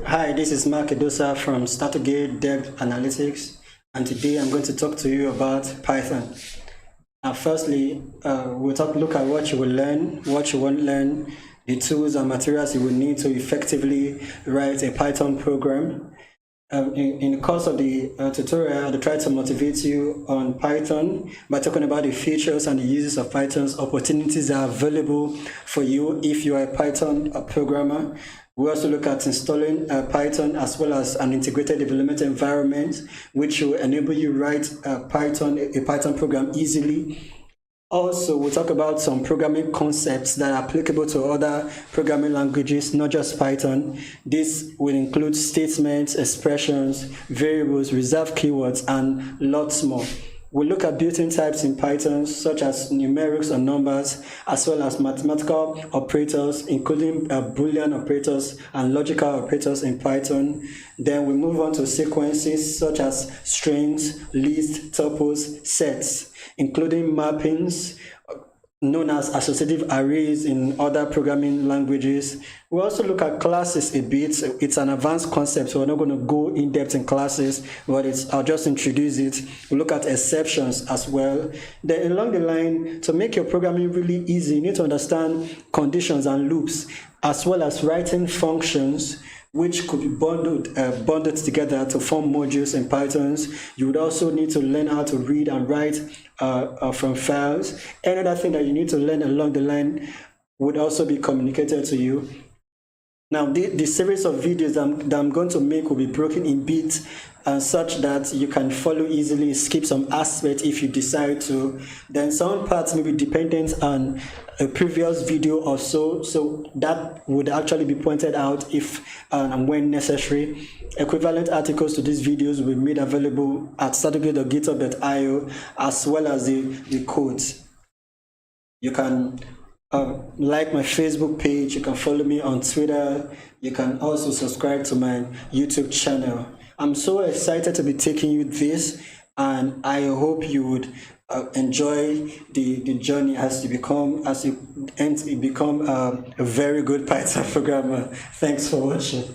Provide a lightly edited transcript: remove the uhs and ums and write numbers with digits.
Hi, this is Mark Edosa from statogale Dev Analytics, and today I'm going to talk to you about Python. Firstly, we'll look at what you will learn, what you won't learn, the tools and materials you will need to effectively write a Python program. In the course of the tutorial, I'll try to motivate you on Python by talking about the features and the uses of Python's opportunities that are available for you if you are a Python programmer. We also look at installing Python as well as an integrated development environment, which will enable you write a Python program easily. Also, we'll talk about some programming concepts that are applicable to other programming languages, not just Python. This will include statements, expressions, variables, reserved keywords, and lots more. We'll look at built-in types in Python, such as numerics or numbers, as well as mathematical operators, including Boolean operators and logical operators in Python. Then we move on to sequences, such as strings, lists, tuples, sets, including mappings, known as associative arrays in other programming languages. We also look at classes a bit. It's an advanced concept, so we're not going to go in depth in classes, but I'll just introduce it. We look at exceptions as well. Then along the line, to make your programming really easy, you need to understand conditions and loops, as well as writing functions which could be bundled together to form modules in Python. You would also need to learn how to read and write from files. Another thing that you need to learn along the line would also be communicated to you. Now, the series of videos that I'm going to make will be broken in bits such that you can follow easily, skip some aspects if you decide to. Then some parts may be dependent on a previous video or so that would actually be pointed out if and when necessary. Equivalent articles to these videos will be made available at statogale.github.io, as well as the codes. You can like my Facebook page, you can follow me on Twitter, you can also subscribe to my YouTube channel. I'm so excited to be taking you this, and I hope you would enjoy the journey as you become a very good Python programmer. Thanks for watching.